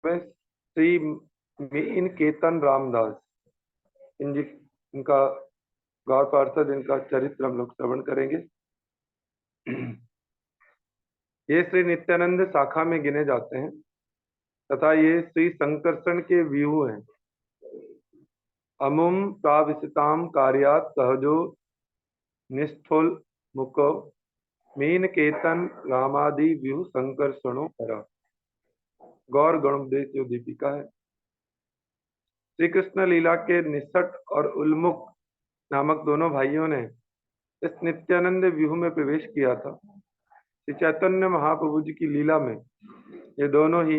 में श्री मीन केतन रामदास, इनका गौर पार्षद, इनका चरित्र हम लोग श्रवण करेंगे। ये श्री नित्यानंद शाखा में गिने जाते हैं तथा ये श्री संकर्षण के व्यूह हैं। अमुम प्राविशताम कार्यात सहजो निष्ठोल मुको मीन केतन रामादि व्यूह संकर्षणों करा। गौर गणोपदेश जो दीपिका है। श्री कृष्ण लीला के निसट और उल्मुख नामक दोनों भाइयों ने इस नित्यानंद व्यूह में प्रवेश किया था। श्री चैतन्य महाप्रभु जी की लीला में ये दोनों ही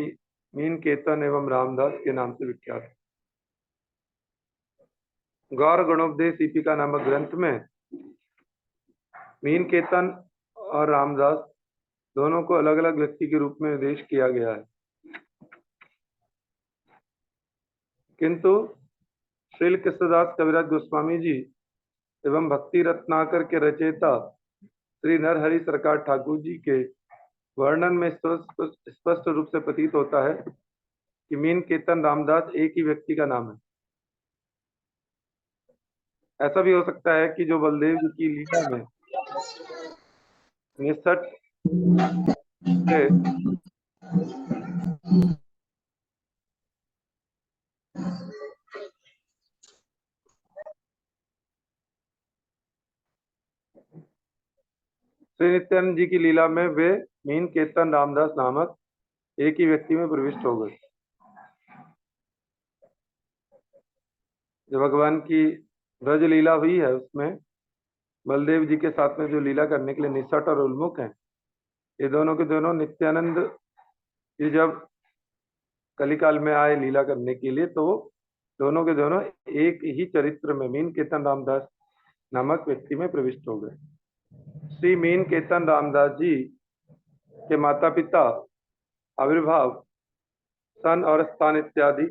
मीन केतन एवं रामदास के नाम से विख्यात है। गौर गणोपदेश दीपिका नामक ग्रंथ में मीन केतन और रामदास दोनों को अलग अलग व्यक्ति के रूप में निर्देश किया गया है, किंतु श्रील कृष्णदास कविराज गोस्वामी जी एवं भक्ति रत्नाकर के रचयिता श्री नरहरि सरकार ठाकुर जी के वर्णन में स्पष्ट रूप से प्रतीत होता है कि मीन केतन रामदास एक ही व्यक्ति का नाम है। ऐसा भी हो सकता है कि जो बलदेव जी की लीला में निसट से श्री नित्यानंद जी की लीला में वे मीन केतन रामदास नामक एक ही व्यक्ति में प्रविष्ट हो गए। जो भगवान की ब्रज लीला हुई है उसमें बलदेव जी के साथ में जो लीला करने के लिए निसट और उन्मुख हैं, ये दोनों के दोनों नित्यानंद जी जब कलिकाल में आए लीला करने के लिए तो दोनों के दोनों एक ही चरित्र में मीन केतन रामदास नामक व्यक्ति में प्रविष्ट हो गए। श्री मीन केतन रामदास जी के माता पिता, आविर्भाव, सन और स्थान इत्यादि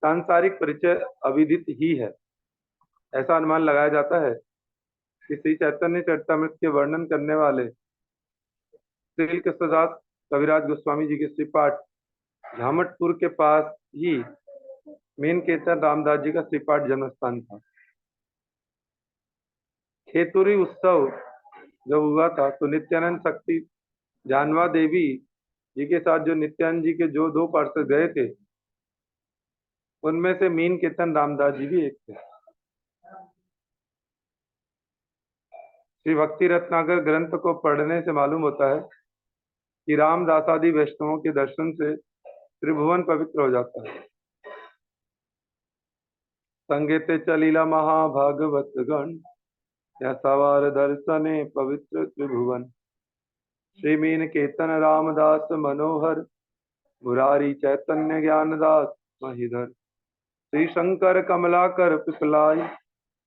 सांसारिक परिचय अविदित ही है। ऐसा अनुमान लगाया जाता है कि श्री चैतन्य चरितमृत के वर्णन करने वाले श्री कृष्णदास कविराज गोस्वामी जी के श्रीपाठ झामटपुर के पास ही मीन केतन रामदास जी का श्रीपाठ जन्म स्थान था। खेतुरी उत्सव जब हुआ था तो नित्यानंद शक्ति जानवा देवी जी के साथ जो नित्यानंद जी के जो दो पार्षद गए थे उनमें से मीन केतन रामदास जी भी एक थे। श्री भक्ति रत्नाकर ग्रंथ को पढ़ने से मालूम होता है कि रामदास आदि वैष्णवों के दर्शन से त्रिभुवन पवित्र हो जाता है। संगीते चलीला महाभागवत गण या सवार दर्शने पवित्र त्रिभुवन। श्री मीन केतन रामदास मनोहर मुरारी चैतन्य ज्ञानदास महीधर। श्री शंकर कमलाकर पिपलाई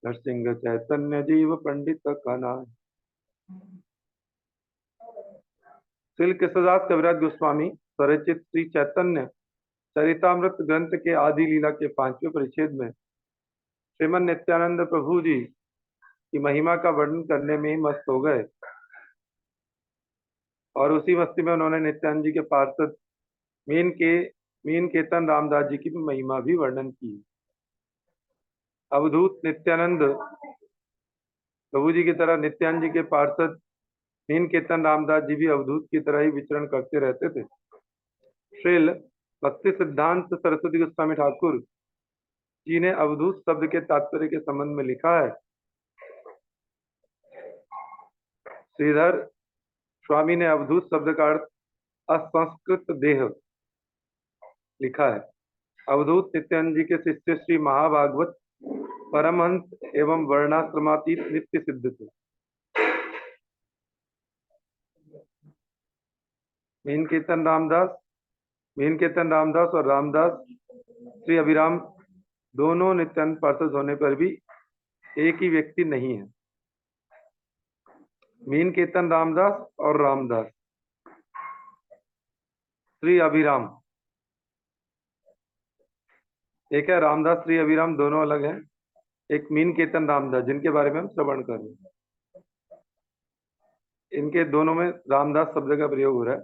नरसिंह चैतन्य जीव पंडित कनाय। श्री कृष्णदास कविराज गोस्वामी स्वरचित श्री चैतन्य चरितामृत ग्रंथ के आदि लीला के 5वें परिच्छेद में श्रीमन नित्यानंद प्रभु जी की महिमा का वर्णन करने में ही मस्त हो गए और उसी मस्ती में उन्होंने नित्यानंद जी के पार्षद मीन केतन रामदास जी की महिमा भी वर्णन की। अवधूत नित्यानंद प्रभु जी की तरह नित्यानंद जी के पार्षद मीन केतन रामदास जी भी अवधूत की तरह ही विचरण करते रहते थे। श्रील भक्ति सिद्धांत सरस्वती गोस्वामी ठाकुर जी ने अवधूत शब्द के तात्पर्य के संबंध में लिखा है। श्रीधर स्वामी ने अवधूत शब्द का अर्थ असंस्कृत देह लिखा है। अवधूत नित्यानंद जी के शिष्य श्री महाभागवत परमहंस एवं वर्णाश्रमातीत नित्य सिद्ध थे। मीन केतन रामदास और रामदास श्री अभिराम दोनों नित्यानंद पार्षद होने पर भी एक ही व्यक्ति नहीं है। मीन केतन रामदास और रामदास श्री अभिराम एक है, रामदास श्री अभिराम दोनों अलग हैं। एक मीन केतन रामदास जिनके बारे में हम श्रवण कर रहे हैं, इनके दोनों में रामदास शब्द का प्रयोग हो रहा है।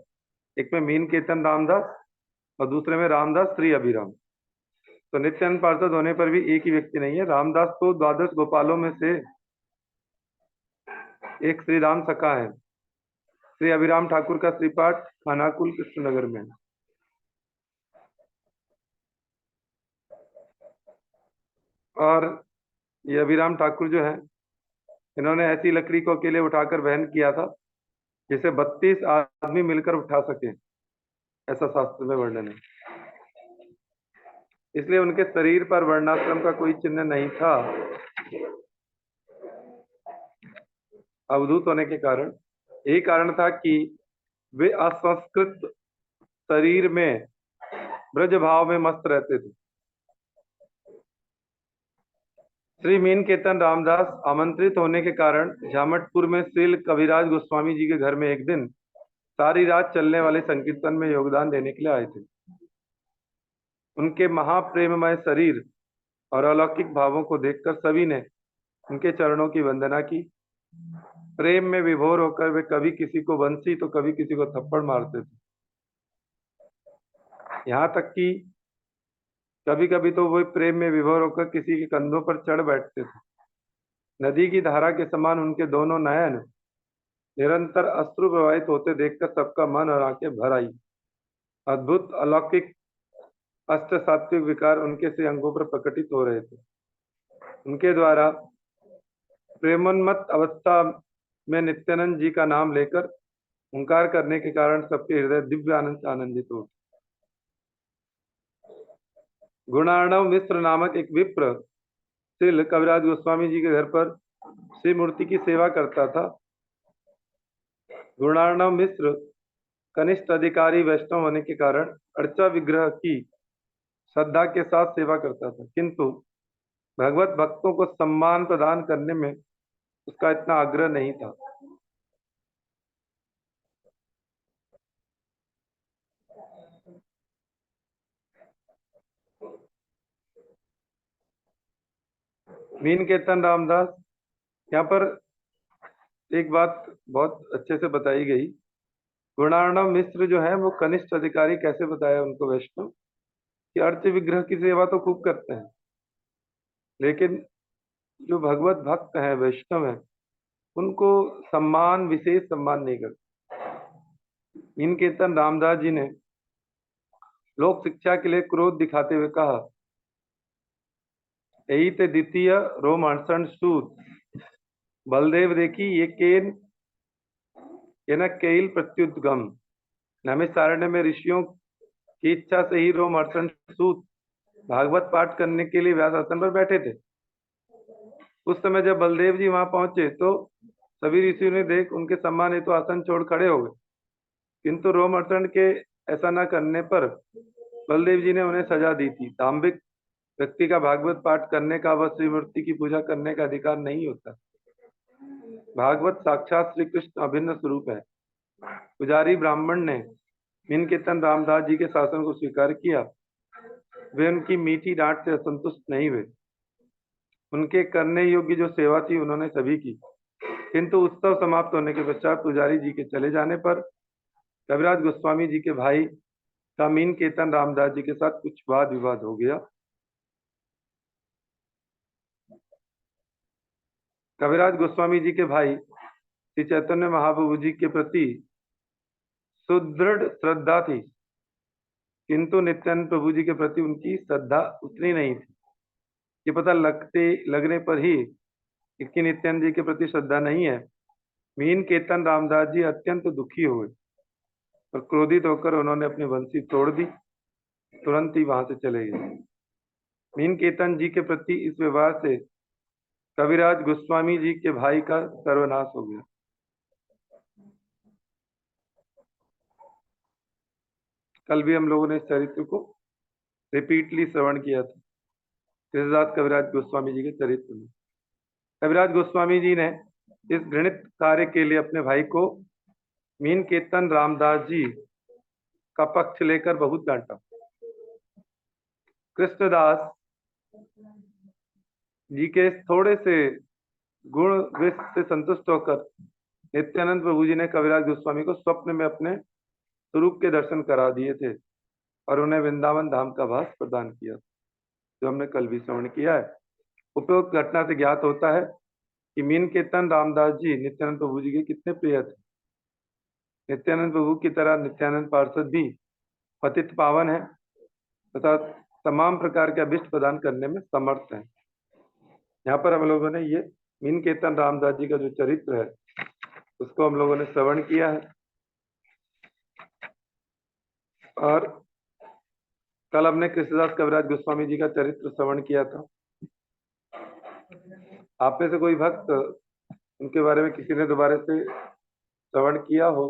एक में मीन केतन रामदास और दूसरे में रामदास श्री अभिराम। तो नित्यानंद पार्षद होने पर भी एक ही व्यक्ति नहीं है। रामदास तो द्वादश गोपालों में से एक श्री राम सखा है। श्री अभिराम ठाकुर का श्रीपाठ खानाकुल कृष्णनगर में है। और ये अभिराम ठाकुर जो है, इन्होंने ऐसी लकड़ी को अकेले उठाकर वहन किया था जिसे 32 आदमी मिलकर उठा सके, ऐसा शास्त्र में वर्णन है। इसलिए उनके शरीर पर वर्णाश्रम का कोई चिन्ह नहीं था। अवधूत होने के कारण यही कारण था कि वे असंस्कृत शरीर में ब्रज भाव में मस्त रहते थे। श्री मीन केतन रामदास आमंत्रित होने के कारण जामटपुर में श्रील कविराज गोस्वामी जी के घर में एक दिन सारी रात चलने वाले संकीर्तन में योगदान देने के लिए आए थे। उनके महाप्रेममय शरीर और अलौकिक भावों को देखकर सभी ने उनके चरणों की वंदना की। प्रेम में विभोर होकर वे कभी किसी को बंसी तो कभी किसी को थप्पड़ मारते थे। यहाँ तक कि कभी कभी तो वे प्रेम में विभोर होकर किसी के कंधों पर चढ़ बैठते थे। नदी की धारा के समान उनके दोनों नयन निरंतर अश्रु प्रवाहित होते देखकर सबका मन और आंखें भर आई। अद्भुत अलौकिक अष्ट सात्विक विकार उनके से अंगों पर प्रकटित हो रहे थे। उनके द्वारा प्रेमोन्मत्त अवस्था में नित्यानंद जी का नाम लेकर ओंकार करने के कारण सबके हृदय दिव्य आनंद से आनंदित हो। गुणार्णव मिश्र नामक एक विप्र श्रील कविराज गोस्वामी जी के घर पर श्री मूर्ति की सेवा करता था। गुणार्णव मिश्र कनिष्ठ अधिकारी वैष्णव होने के कारण अर्चा विग्रह की श्रद्धा के साथ सेवा करता था, किंतु भगवत भक्तों को सम्मान प्रदान करने में उसका इतना आग्रह नहीं था। मीन केतन रामदास, यहाँ पर एक बात बहुत अच्छे से बताई गई। गुणार्णव मिश्र जो है वो कनिष्ठ अधिकारी कैसे बताया उनको वैष्णव कि अर्च विग्रह की सेवा तो खूब करते हैं, लेकिन जो भगवत भक्त हैं वैष्णव हैं उनको सम्मान, विशेष सम्मान नहीं करते। मीन केतन रामदास जी ने लोक शिक्षा के लिए क्रोध दिखाते हुए कहा, यही ते द्वितीय रोमांसन सूत बलदेव देखी ये केन ये न केल प्रत्युद्गम। नैमिषारण्य में ऋषियों की इच्छा से ही रोमहर्षण सूत भागवत पाठ करने के लिए व्यास आसन पर बैठे थे। उस समय जब बलदेव जी वहां पहुंचे तो सभी ऋषियों ने देख उनके सम्मान हेतु आसन छोड़ खड़े हो गए, किंतु रोमहर्षण के ऐसा न करने पर बलदेव जी ने उन्हें सजा दी थी। दाम्भिक व्यक्ति का भागवत पाठ करने का व श्रीमूर्ति की पूजा करने का अधिकार नहीं होता। भागवत साक्षात श्री कृष्ण अभिन्न स्वरूप है। पुजारी ब्राह्मण ने मीन केतन रामदास जी के शासन को स्वीकार किया। वे उनकी मीठी डांट से असंतुष्ट नहीं हुए। उनके करने योग्य जो सेवा थी उन्होंने सभी की, किंतु उत्सव समाप्त होने के पश्चात पुजारी जी के चले जाने पर कविराज गोस्वामी जी के भाई का मीन केतन रामदास जी के साथ कुछ वाद विवाद हो गया। कविराज गोस्वामी जी के भाई श्री चैतन्य महाप्रभु जी के प्रति सुदृढ़ श्रद्धा थी, किंतु नित्यानंद प्रभु जी के प्रति उनकी श्रद्धा उतनी नहीं थी। ये पता लगने पर ही कि नित्यानंद जी के प्रति श्रद्धा नहीं है, मीन केतन रामदास जी अत्यंत दुखी हुए और क्रोधित होकर उन्होंने अपनी बंसी तोड़ दी, तुरंत ही वहां से चले गए। मीन केतन जी के प्रति इस व्यवहार से कविराज गोस्वामी जी के भाई का सर्वनाश हो गया। कल भी हम लोगों ने इस चरित्र को रिपीटली श्रवण किया था, तुलसीदास कविराज गोस्वामी जी के चरित्र में। कविराज गोस्वामी जी ने इस घृणित कार्य के लिए अपने भाई को मीन केतन रामदास जी का पक्ष लेकर बहुत डांटा। कृष्णदास जी के थोड़े से गुण विष से संतुष्ट होकर नित्यानंद प्रभु जी ने कविराज गोस्वामी को स्वप्न में अपने स्वरूप के दर्शन करा दिए थे। और उन्हें वृंदावन धाम का भास प्रदान किया, जो हमने कल भी श्रवण किया है। उपरोक्त घटना से ज्ञात होता है कि मीन कीर्तन रामदास जी नित्यानंद प्रभु जी के कितने प्रिय थे। नित्यानंद प्रभु की तरह नित्यानंद पार्षद भी पतित पावन है तथा तमाम प्रकार के अभिष्ट प्रदान करने में समर्थ है। यहाँ पर हम लोगों ने ये मीन कीर्तन रामदास जी का जो चरित्र है उसको हम लोगों ने श्रवण किया है। और कल हमने कृष्णदास कविराज गोस्वामी जी का चरित्र श्रवण किया था। आप में से कोई भक्त उनके बारे में किसी ने दोबारा से श्रवण किया हो